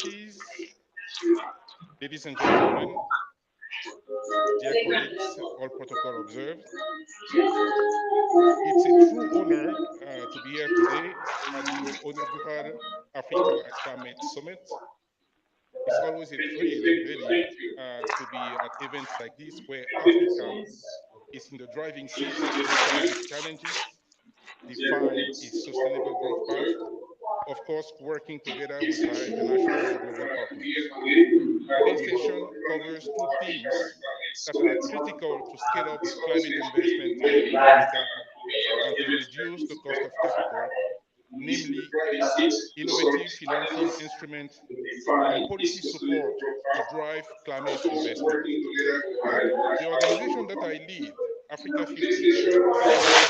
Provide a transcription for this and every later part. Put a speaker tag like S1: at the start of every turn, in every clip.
S1: Excellencies, ladies and gentlemen, dear colleagues, all protocol observed, it's a true honor to be here today at the inaugural Africa Climate Summit. It's always a thrill, really, to be at events like this where Africa is in the driving seat to solve its challenges, define its sustainable growth path, of course, working together with our international and global partners. Today's session covers two themes that are critical to scale up climate investment in Africa and to reduce the cost of capital, namely innovative financing instruments and policy support to drive climate investment. The organization that I lead, Africa 50, sits at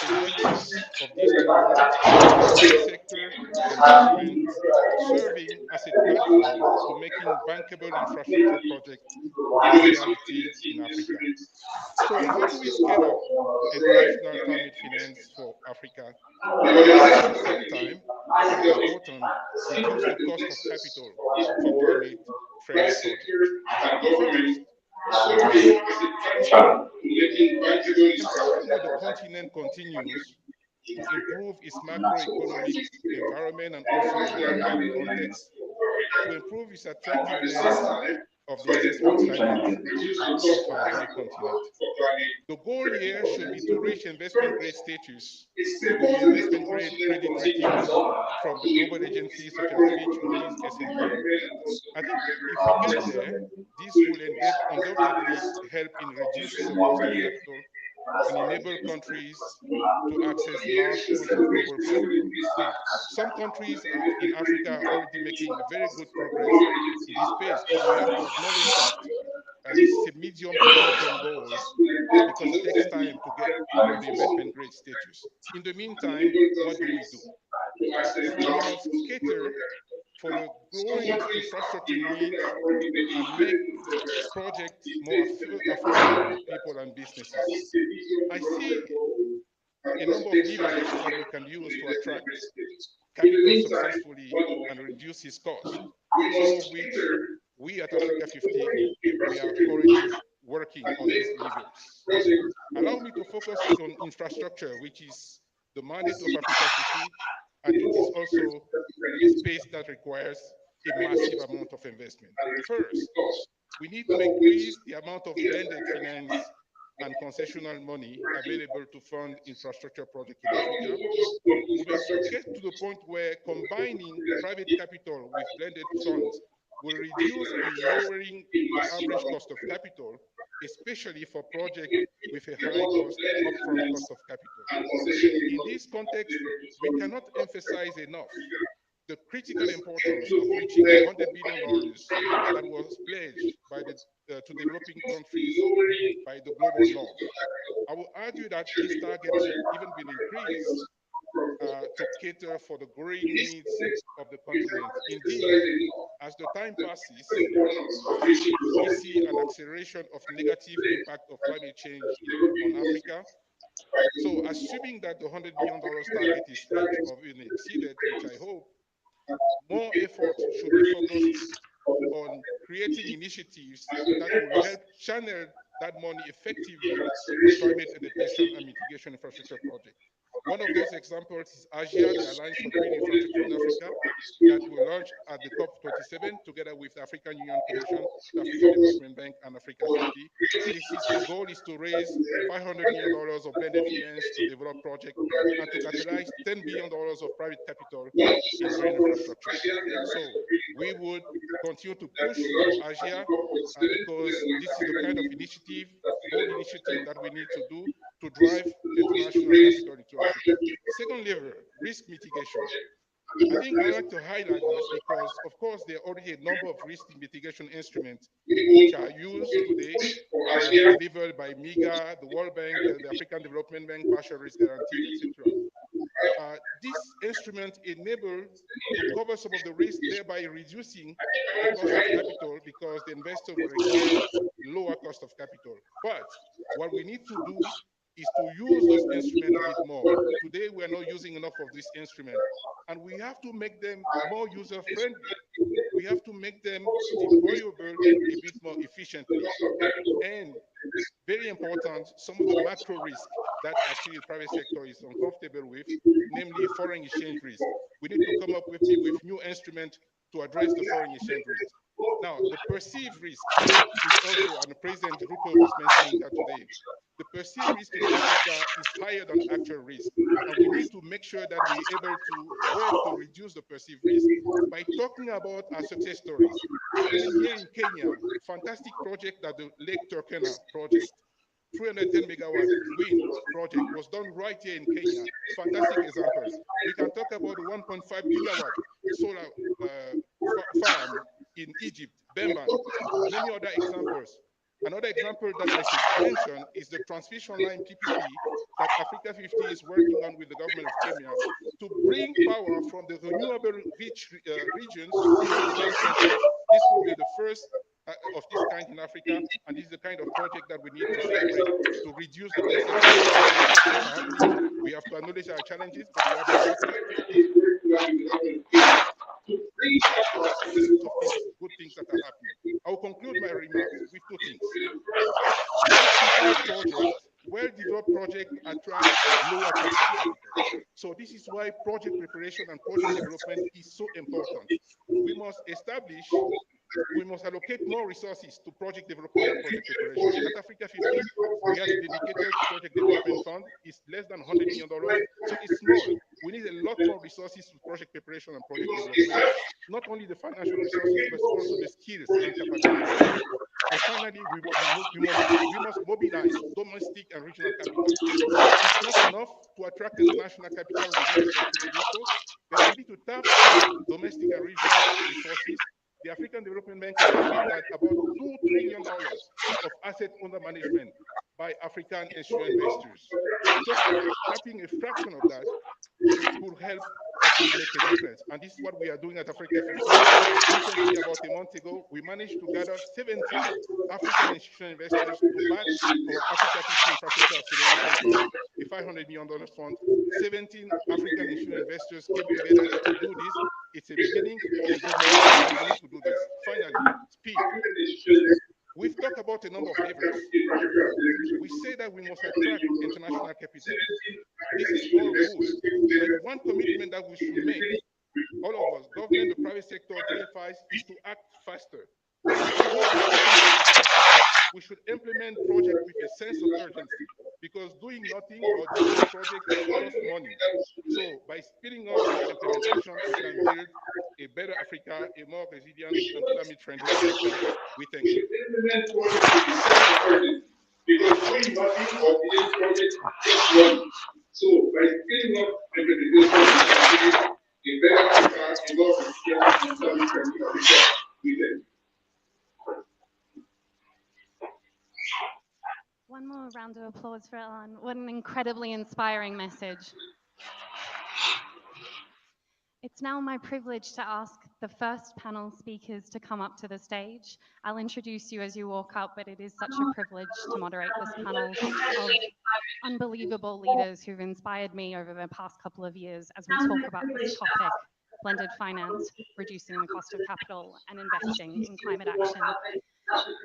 S1: the nexus of these two worlds, private sector and government, serving as a platform to making bankable infrastructure projects a reality in Africa. So how do we scale up international climate finance for Africa and at the same time, quite important, reduce the cost of capital for climate-friendly projects? First, empowering the continent continues to improve its macroeconomic environment and also regulatory context, to improve its attractiveness of the investment climate of our dear continent. The goal here should be to reach investment grade status with investment grade credit ratings from the global agencies such as Fitch, Moody's, S&P. I think if we get there, this will undoubtedly help in reducing the cost of capital and enable countries to access large pools of global capital. Now, some countries in Africa are already making very good progress in this space, but we have to acknowledge that this is a medium to long-term goal because it takes time to get to the investment grade status. In the meantime, what do? We must cater for the growing infrastructure needs and make projects more affordable to people and businesses. I see a number of levers that we can use to attract capital successfully and reduce its cost, some of which we at Africa 50, we are already working on these levers. Allow me to focus on infrastructure, which is the mandate of Africa 50, and it is also a space that requires a massive amount of investment. First, we need to increase the amount of blended finance and concessional money available to fund infrastructure projects in Africa. We must get to the point where combining private capital with blended funds will reduce in lowering the average cost of capital, especially for projects with a high upfront cost of capital. In this context, we cannot emphasize enough the critical importance of reaching the $100 billion that was pledged by to developing countries by the global north. I will argue that this target should even be increased to cater for the growing needs of the continent. Indeed, as the time passes, we see an acceleration of negative impact of climate change on Africa. So assuming that the $100 billion target is reached or even exceeded, which I hope, more effort should be focused on creating initiatives that will help channel that money effectively to climate adaptation and mitigation infrastructure projects. One of those examples is ASIA, the Alliance for Green Infrastructure in Africa, that will launch at the COP27 together with the African Union Commission, the African Development Bank, and Africa 50. The goal is to raise $500 million of blended finance to develop projects and to catalyze $10 billion of private capital in green infrastructure. So we would continue to push for ASIA because this is the kind of initiative, bold initiative that we need to do to drive international capital into Africa. Second lever, risk mitigation. I think I'd like to highlight that because, of course, there are already a number of risk mitigation instruments which are used today, delivered by MIGA, the World Bank, the African Development Bank, partial risk guarantee, etc. This instrument enable to cover some of the risk, thereby reducing the cost of capital because the investor will require lower cost of capital. But what we need to do is to use those instruments a bit more. Today, we are not using enough of this instrument, and we have to make them more user-friendly. we have to make them deployable a bit more efficiently. And very important, some of the macro risk that actually the private sector is uncomfortable with, namely foreign exchange risk. We need to come up with new instruments to address the foreign exchange risk. Now, the perceived risk is also, and President Rupo was mentioning that today, the perceived risk in Africa is higher than actual risk. And we need to make sure that we're able to work to reduce the perceived risk by talking about our success stories. Even here in Kenya, fantastic project that the Lake Turkana project, 310 megawatt wind project was done right here in Kenya. Fantastic example. We can talk about the 1.5 gigawatt solar farm in Egypt, Bemban, many other examples. Another example that I should mention is the transmission line PPP that Africa 50 is working on with the government of Kenya to bring power from the renewable rich regions to the demand centers. This will be the first of this kind in Africa, and this is the kind of project that we need to celebrate to reduce the consumption. A lot of things are happening. We have to acknowledge our challenges, but we have a lot of things, good things that are happening. I will conclude my remarks with two things. Well-prepared project, well-developed project attract lower cost of capital. So this is why project preparation and project development is so important. We must allocate more resources to project development and project preparation. At Africa 50, we have a dedicated project development fund. It's less than $100 million, so it's small. We need a lot more resources to project preparation and project development. Not only the financial resources, but also the skills and capabilities. And finally, we must mobilize domestic and regional capital. It's not enough to attract international capital. We need to continue to do so, but we need to tap domestic and regional resources. The African Development Bank estimates that about $2 trillion of assets under management by African insurance investors. Just tapping a fraction of that could help actually make a difference. And this is what we are doing at Africa 50. Recently, about a month ago, we managed to gather 17 African institutional investors to back our Africa 50 Infrastructure Acceleration Fund, a $500 million fund. 17 African institutional investors came together to do this. It's a beginning. We'll do more, and we need to do this. Finally, speed. We've talked about a number of levers. We say that we must attract international capital. This is all good, but one commitment that we should make, all of us, government, the private sector, DFIs, is to act faster. We should not be sitting on this asset. We should implement projects with a sense of urgency, because doing nothing or delaying projects costs money. So by speeding up this implementation, we can build a better Africa, a more resilient and climate-friendly Africa. We thank you. Because doing nothing or delaying projects costs money. So by speeding up implementation, we can build a better Africa, a more resilient and climate-friendly Africa. We thank you.
S2: One more round of applause for Alan. What an incredibly inspiring message. It's now my privilege to ask the first panel speakers to come up to the stage. I'll introduce you as you walk up, but it is such a privilege to moderate this panel of unbelievable leaders who've inspired me over the past couple of years as we talk about this topic: blended finance, reducing the cost of capital, and investing in climate action.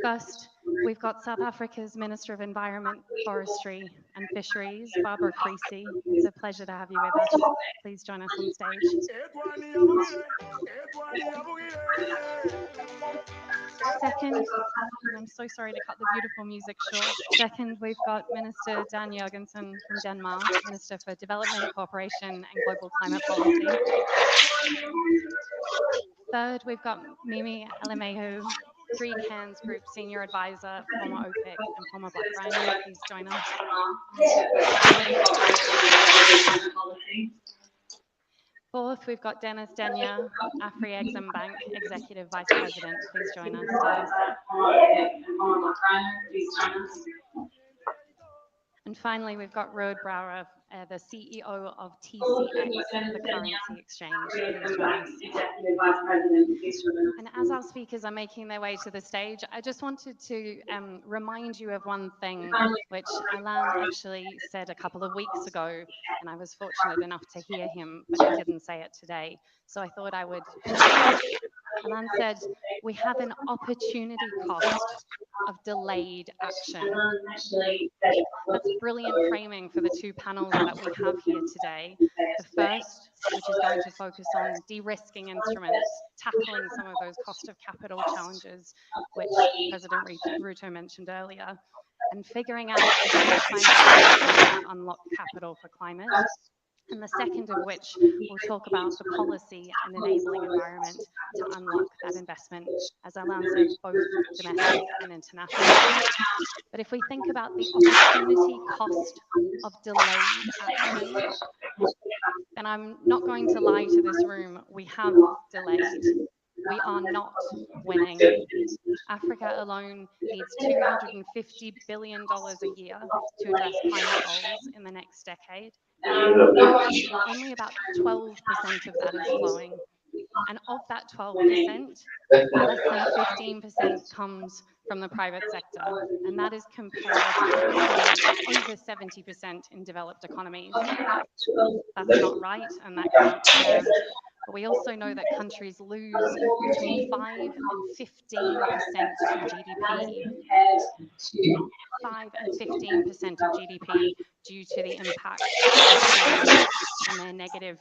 S2: First, we've got South Africa's Minister of Environment, Forestry and Fisheries, Barbara Creasy. It's a pleasure to have you with us. Please join us on stage. Second, and I'm so sorry to cut the beautiful music short. Second, we've got Minister Dan Jørgensen from Denmark, Minister for Development, Cooperation and Global Climate Policy. Third, we've got Mimi Elemehu, Three Cans Group Senior Advisor, former OPEC and former Black Rhino. Please join us. Fourth, we've got Dennis Denya, Afri-Exim Bank Executive Vice President. Please join us, Dennis. And finally, we've got Rode Brouwer, the CEO of TCX, the currency exchange. Please join us. And as our speakers are making their way to the stage, I just wanted to remind you of one thing which Alain actually said a couple of weeks ago, and I was fortunate enough to hear him, but he didn't say it today. So I thought I would share Alan said, we have an opportunity cost of delayed action. That's brilliant framing for the two panels that we have here today. The first, which is going to focus on de-risking instruments, tackling some of those cost of capital challenges, which President Ruto mentioned earlier, and figuring out how to find the solutions that unlock capital for climate. And the second of which will talk about the policy and enabling environment to unlock that investment, as Alain said, both domestic and international. But if we think about the opportunity cost of delayed action, then I'm not going to lie to this room, we have delayed. We are not winning. Africa alone needs $250 billion a year to address climate goals in the next decade. Only about 12% of that is flowing. And of that 12%, less than 15% comes from the private sector. And that is compared to over 70% in developed economies. That's not right, and that cannot stand. But we also know that countries lose between 5 and 15% of GDP. 5 and 15% of GDP due to the impacts of climate and their negative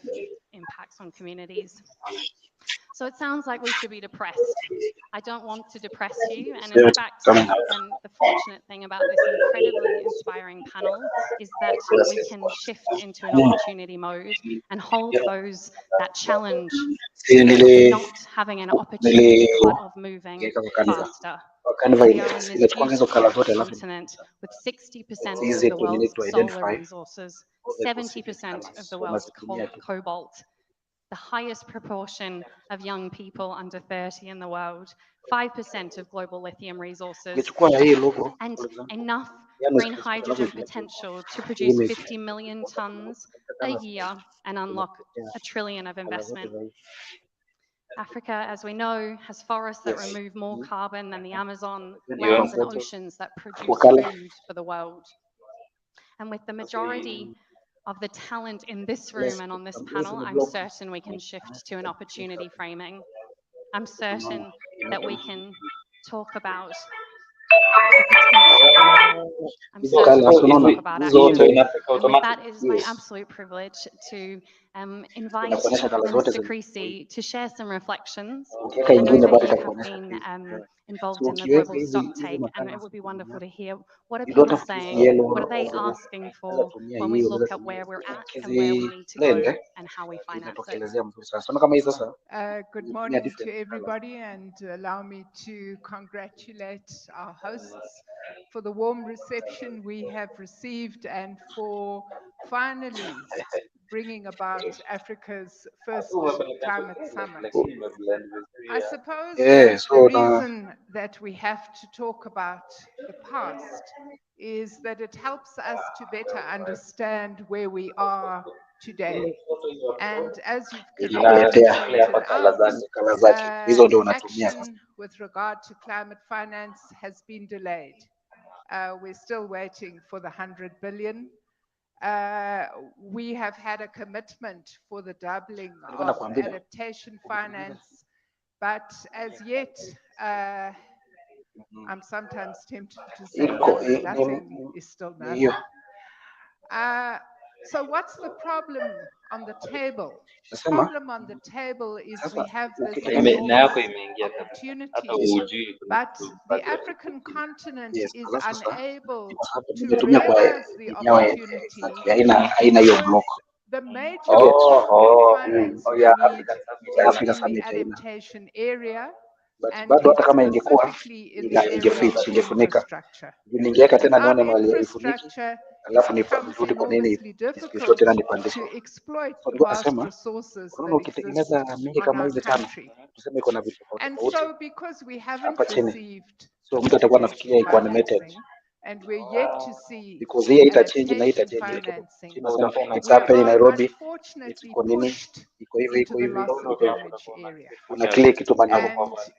S2: impacts on communities. So it sounds like we should be depressed. I don't want to depress you. And in fact, the fortunate thing about this incredibly inspiring panel is that we can shift into an opportunity mode and hold those that challenge of not having an opportunity but of moving faster. We are in this beautiful continent with 60% of the world's solar resources, 70% of the world's cobalt, the highest proportion of young people under 30 in the world, 5% of global lithium resources, and enough green hydrogen potential to produce 50 million tons a year and unlock $1 trillion of investment. Africa, as we know, has forests that remove more carbon than the Amazon, lands and oceans that produce food for the world. And with the majority of the talent in this room and on this panel, I'm certain we can shift to an opportunity framing. I'm certain that we can talk about the potential. I'm certain we can talk about action. And with that, it is my absolute privilege to invite Minister KICC to share some reflections. I know that you have been involved in the global stocktake, and it would be wonderful to hear what are people saying, what are they asking for when we look at where we're at and where we need to go and how we finance it.
S3: Good morning to everybody, and allow me to congratulate our hosts for the warm reception we have received and for finally bringing about Africa's first climate summit. I suppose the reason that we have to talk about the past is that it helps us to better understand where we are today. And as you've correctly pointed out, action with regard to climate finance has been delayed. We're still waiting for the 100 billion. We have had a commitment for the doubling of adaptation finance, but as yet, I'm sometimes tempted to say nothing is still nothing. So what's the problem on the table? The problem on the table is we have this enormous opportunity, but the African continent is unable to realize the opportunity because the major finance we need is in the adaptation area, and specifically in the area of infrastructure. Our infrastructure becomes enormously difficult to exploit the vast resources that exist on our country. And so because we haven't received adaptation financing, and we're yet to see adaptation financing, we are unfortunately pushed into the loss and damage area. And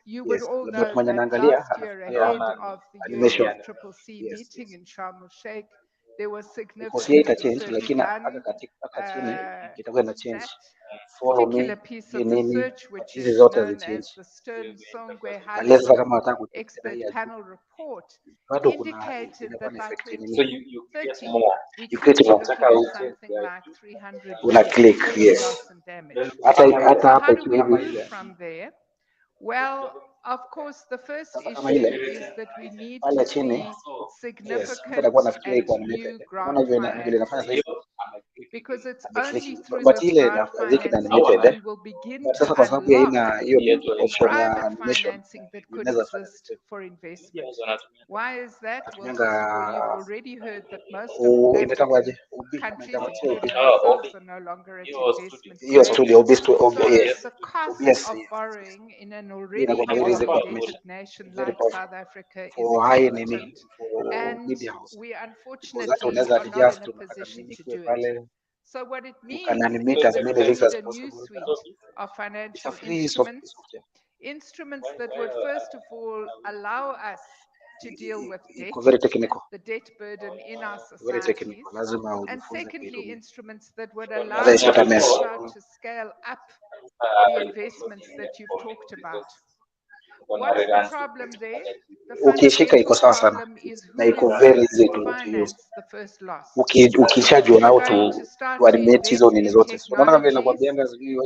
S3: you would all know that last year, ahead of the UNCCC meeting in Sharm el-Sheikh, there was significant research done. That particular piece of research, which is known as the Stern-Songwe high-level expert panel report, indicated that by 2030, we could be looking at something like 300 billion in loss and damage. So how do we move from there? Well, of course, the first issue is that we need to see significant and new grant financing, because it's only through this grant financing that we will begin to unlock private financing that could exist for investment. Why is that? Well, first of all, you've already heard that most of African countries, including ourselves, are no longer at investment grade. So the cost of borrowing in an already heavily indebted nation like South Africa is exorbitant, and we unfortunately are not in a position to do it. So what it means is that we need a new suite of financial instruments, instruments that would first of all allow us to deal with debt, the debt burden in our societies, and secondly, instruments that would allow us to start to scale up the investments that you've talked about. What's the problem there? The fundamental problem is who is going to finance the first loss. If we're going to start to invest in technologies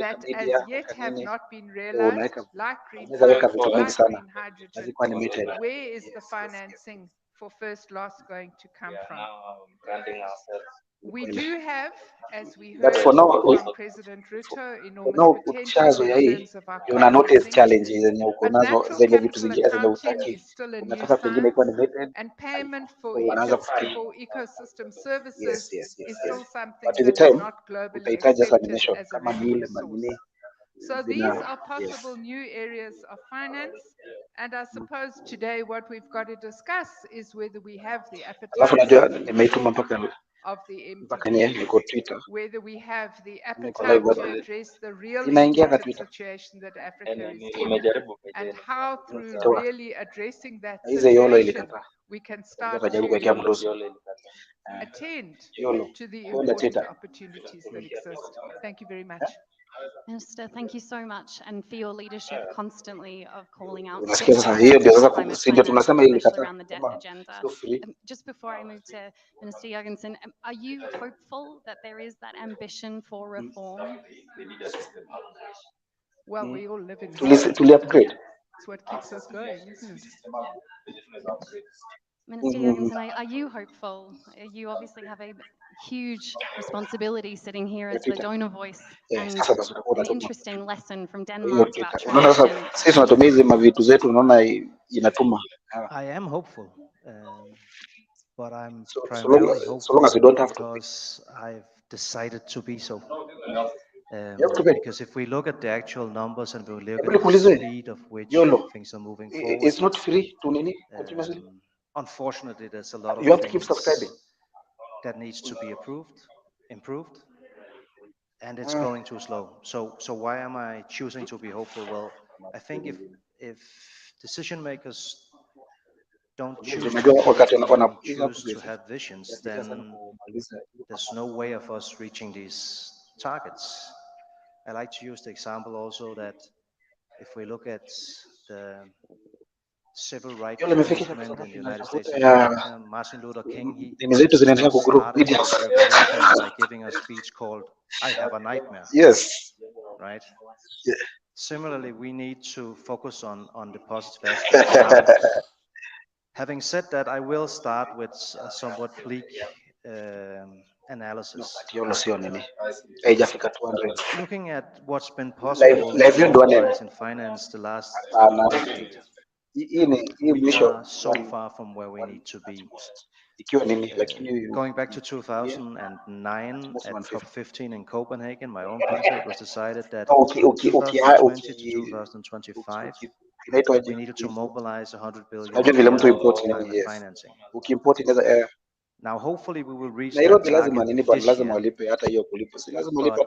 S3: that as yet have not been realized, like green farming, like green hydrogen, where is the financing for first loss going to come from? We do have, as we heard from President Ruto, enormous potential in terms of our financing, but natural capital accounting is still a new science, and payment for ecosystem services is still something that is not globally accepted as a revenue source. So these are possible new areas of finance. And I suppose today what we've got to discuss is whether we have the appetite of the MDBs, whether we have the appetite to address the real important situation that Africa is in, and how through really addressing that situation, we can start to attend to the important opportunities that exist. Thank you very much.
S2: Minister, thank you so much, and for your leadership constantly of calling out
S4: Unasikia
S2: fit
S4: sasa,
S2: for
S4: hiyo ndio
S2: purpose
S4: sasa
S2: climate
S4: si ndio
S2: finance,
S4: tunasema
S2: especially
S4: ilikataa
S2: around the debt
S4: kama
S2: agenda.
S4: sio free.
S2: Just before I move to Minister Jurgensen, are you hopeful that there is that ambition for reform?
S3: Well, we all live in
S4: Tuli upgrade.
S3: It's what keeps us going, isn't it?
S2: Minister Jurgensen, are you hopeful? You obviously have a huge responsibility sitting here as the donor voice, and an interesting lesson from Denmark about
S4: Unaona sasa
S2: transition.
S4: sisi tunatumia hizi mavitu zetu, unaona inatuma.
S5: I am hopeful, but I'm
S4: So
S5: primarily
S4: long
S5: hopeful
S4: as you don't have to pay.
S5: because I've decided to be so.
S4: You have to pay.
S5: Because if we look at the actual numbers and we look
S4: Hebu
S5: at the
S4: nikuulize,
S5: speed of which
S4: YOLO,
S5: things are moving forward,
S4: it's not free to nini continuously.
S5: unfortunately, there's a lot of
S4: You have to keep
S5: things
S4: subscribing.
S5: that needs to be improved, and it's going too slow. So why am I choosing to be hopeful? Well, I think if decision makers don't choose to be hopeful, don't choose to have visions, then there's no way of us reaching these targets. I like to use the example also that if we look at the civil rights movement in the United States of America, Martin Luther King, he did not start his revolution by giving a speech called "I Have a Nightmare."
S4: Yes.
S5: Right? Yeah. Similarly, we need to focus on the positive aspects. Now, having said that, I will start with a somewhat bleak analysis. Looking at what's been possible to mobilize in finance the last decade, we are so far from where we need to be. Going back to 2009 at COP15 in Copenhagen, my own country, it was decided that 2020 to 2025, we needed to mobilize 100 billion for climate financing. Now, hopefully, we will reach that target this year, but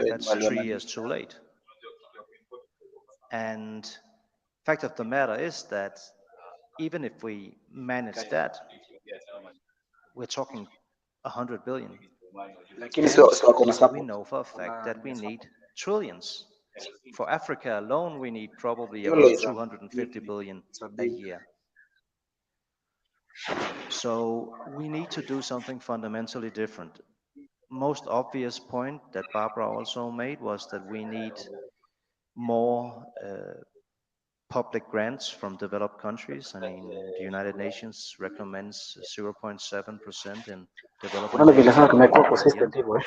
S5: that's 3 years too late. And fact of the matter is that even if we manage that, we're talking 100 billion.
S4: Lakini sio wako na
S5: We
S4: support.
S5: know for a fact that we need trillions. For Africa alone, we need probably
S4: Hiyo
S5: around
S4: is
S5: 250 billion a year. So we need to do something fundamentally different. Most obvious point that Barbara also made was that we need more public grants from developed countries. I mean, the United Nations recommends 0.7% in development
S4: Unaona vile
S5: aid
S4: sasa
S5: per
S4: tumekuwa
S5: billion.
S4: consistent hivyo eh.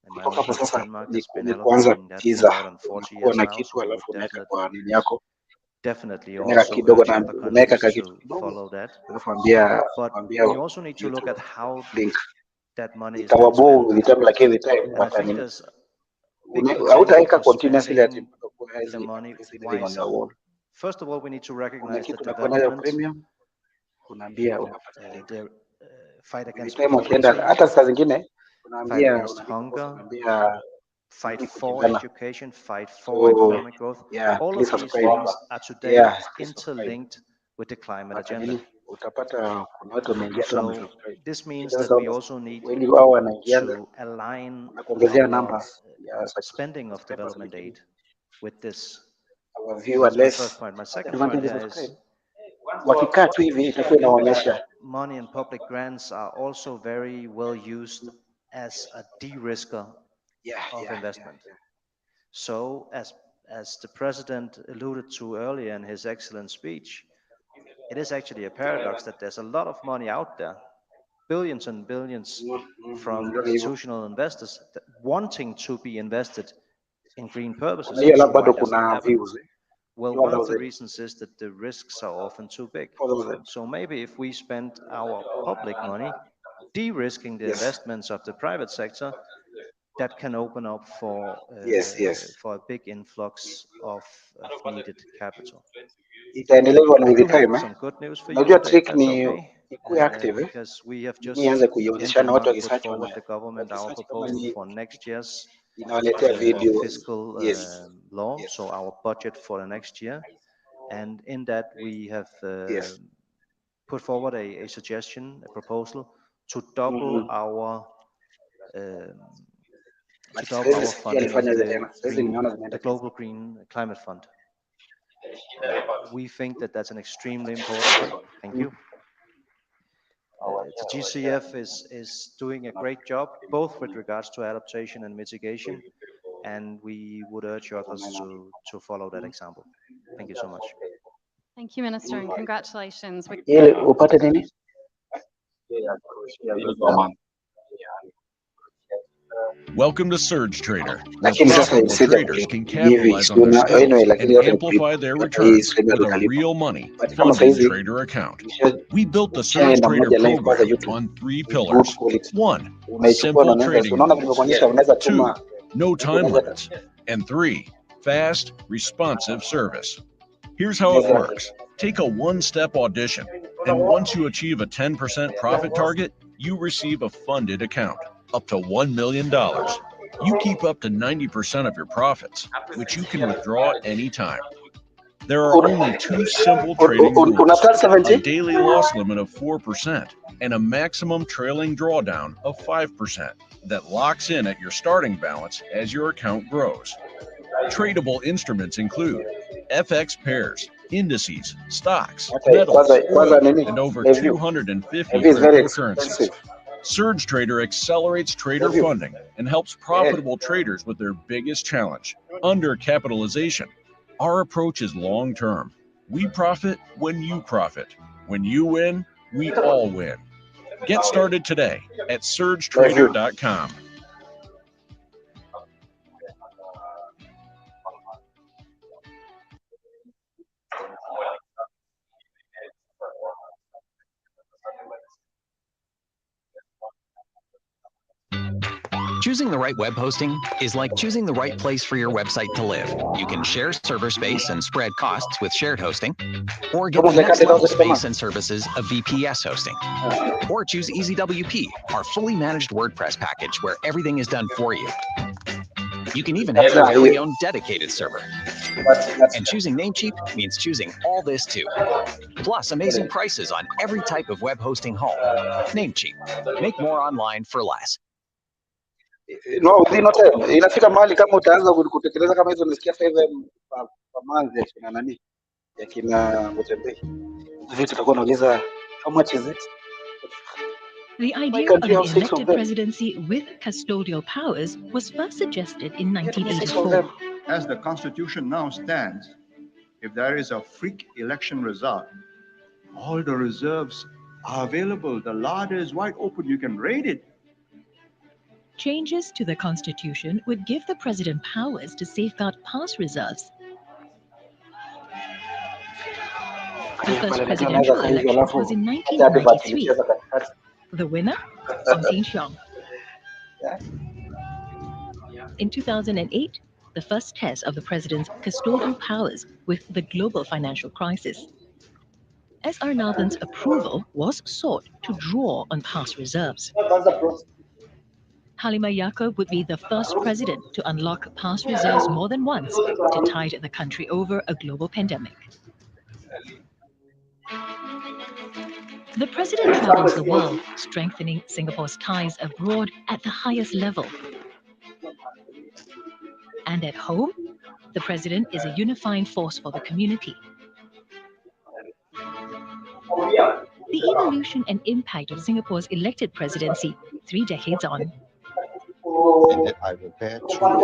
S5: In my
S4: Kutoka
S5: own
S4: hapo
S5: country,
S4: sasa
S5: Denmark,
S4: ni
S5: has been
S4: kuanza
S5: allocating that for
S4: teaser.
S5: more than 40
S4: Unakuwa
S5: years
S4: na
S5: now.
S4: kitu
S5: So we
S4: alafu
S5: would
S4: unaweka kwa nini yako.
S5: definitely
S4: Unaweka
S5: also
S4: kidogo
S5: urge
S4: na
S5: other
S4: unaweka
S5: countries
S4: ka kitu
S5: to
S4: kidogo.
S5: follow that.
S4: Alafu ambia
S5: But we also need to look at how
S4: link.
S5: that money is then
S4: Itawaboa
S5: spent.
S4: vitabu lakini every time
S5: And I think
S4: watani.
S5: there's big potential
S4: Hautaweka
S5: for
S4: continuously ati
S5: spending
S4: has
S5: the money
S4: everything on
S5: wisely.
S4: your wall.
S5: First of all, we need to
S4: Kuna
S5: recognize
S4: kitu
S5: that
S4: unakuwa nayo
S5: development,
S4: premium unaambia unapata link.
S5: the fight
S4: Every
S5: against
S4: time ukienda
S5: poverty,
S4: hata saa zingine
S5: fight
S4: unaambia
S5: against
S4: unalipa post
S5: hunger,
S4: unaambia
S5: fight
S4: ili
S5: for
S4: kujengana.
S5: education, fight for
S4: So
S5: economic growth.
S4: yeah,
S5: All
S4: please
S5: of these
S4: subscribe.
S5: things are today
S4: Yeah, please subscribe.
S5: interlinked with the climate
S4: But
S5: agenda.
S4: nini utapata kuna watu wameingia tu na
S5: So
S4: subscribe.
S5: this means
S4: Sasa
S5: that we also need
S4: wengi wao wanaingiaga
S5: to align
S4: wanakuongezea
S5: our
S4: numbers ya
S5: spending of
S4: subscribers
S5: development
S4: wengine.
S5: aid with this.
S4: Our
S5: So
S4: view
S5: that's my
S4: unless
S5: first point. My second
S4: advantage
S5: point
S4: is
S5: here
S4: subscribe.
S5: is
S4: Wakikaa tu hivi itakuwa inaonyesha
S5: money and public grants are also very well used as a de-risker of investment. So as the president alluded to earlier in his excellent speech, it is actually a paradox that there's a lot of money out there, billions and billions from institutional investors wanting to be invested in green purposes.
S4: hiyo
S5: So
S4: alafu bado
S5: why doesn't it
S4: kuna
S5: happen?
S4: views.
S5: Well, one of the reasons is that the risks are often too big. So maybe if we spend our public money de-risking the investments of the private sector, that can open up for a big influx of needed capital.
S4: Itaendelea
S5: I
S4: with
S5: do
S4: the time
S5: have
S4: eh.
S5: some good news for you
S4: Unajua
S5: today, if
S4: trick
S5: that's
S4: ni
S5: okay,
S4: ikuwe active eh.
S5: because we have just
S4: Nianze
S5: in
S4: kuionyeshana watu
S5: Denmark put
S4: wakisearch
S5: forward
S4: wana
S5: the government our
S4: wakisearch kama
S5: proposal
S4: ni
S5: for next year's
S4: inawaletea video.
S5: fiscal law, so our budget for the next year. And in that we have put forward a suggestion, a proposal to double our funding of the Global Green Climate Fund. We think that that's an extremely important one. Thank you. The GCF is doing a great job, both with regards to adaptation and mitigation, and we would urge others to follow that example. Thank you so much.
S2: Thank you, Minister, and congratulations.
S4: Ili upate nini?
S6: Welcome to Surge Trader, where
S4: Lakini sasa
S6: profitable
S4: instead of
S6: traders can
S4: hivi
S6: capitalize on their skills
S4: anyway, lakini
S6: and
S4: yote
S6: amplify their
S4: hii
S6: returns
S4: sema
S6: with a
S4: tukalipa.
S6: real money
S4: But kama
S6: funded
S4: saizi
S6: trader account. We built the Surge
S4: ukishaenda
S6: Trader
S4: moja live kwanza
S6: program
S4: YouTube
S6: on 3
S4: good
S6: pillars.
S4: quality.
S6: 1.
S4: Unaichukua na
S6: Simple
S4: unaweza
S6: trading
S4: unaona
S6: rules.
S4: tulivyoonyesha unaweza
S6: 2.
S4: tuma
S6: No time limits. And 3. Fast, responsive service. Here's how it works. Take a one-step audition, and once you achieve a 10% profit target, you receive a funded account, up to $1 million. You keep up to 90% of your profits, which you can withdraw anytime. There are only 2 simple trading rules, a daily loss limit of 4% and a maximum trailing drawdown of 5% that locks in at your starting balance as your account grows. Tradable instruments include FX pairs, indices, stocks, metals, oil, and over 250 cryptocurrencies. Surge Trader accelerates trader funding and helps profitable traders with their biggest challenge, undercapitalization. Our approach is long-term. We profit when you profit. When you win, we all win. Get started today at surgetrader.com.
S7: Choosing the right web hosting is like choosing the right place for your website to live. You can share server space and spread costs with shared hosting, or get the next level space and services of VPS hosting. Or choose EasyWP, our fully managed WordPress package where everything is done for you. You can even have your very own dedicated server. And choosing Namecheap means choosing all this too. Plus amazing prices on every type of web hosting home. Namecheap. Make more online for less.
S4: No, inafika mahali kama utaanza kutekeleza kama hizo nisikia 5M per month na nani yakina Mutembei. Vitu tutakuwa nauliza how much is it?
S8: The idea of an elected presidency with custodial powers was first suggested in 1984.
S9: As the Constitution now stands, if there is a freak election result, all the reserves are available. The larder is wide open. You can raid it.
S8: Changes to the Constitution would give the president powers to safeguard past reserves. The first presidential election was in 1993. The winner, Something Xiong. In 2008, the first test of the president's custodial powers with the global financial crisis. S.R. Nathan's approval was sought to draw on past reserves. Halima Yacob would be the first president to unlock past reserves more than once to tide the country over a global pandemic. The president travels the world, strengthening Singapore's ties abroad at the highest level. And at home, the president is a unifying force for the community. The evolution and impact of Singapore's elected presidency 3 decades on.
S9: And that I will bear true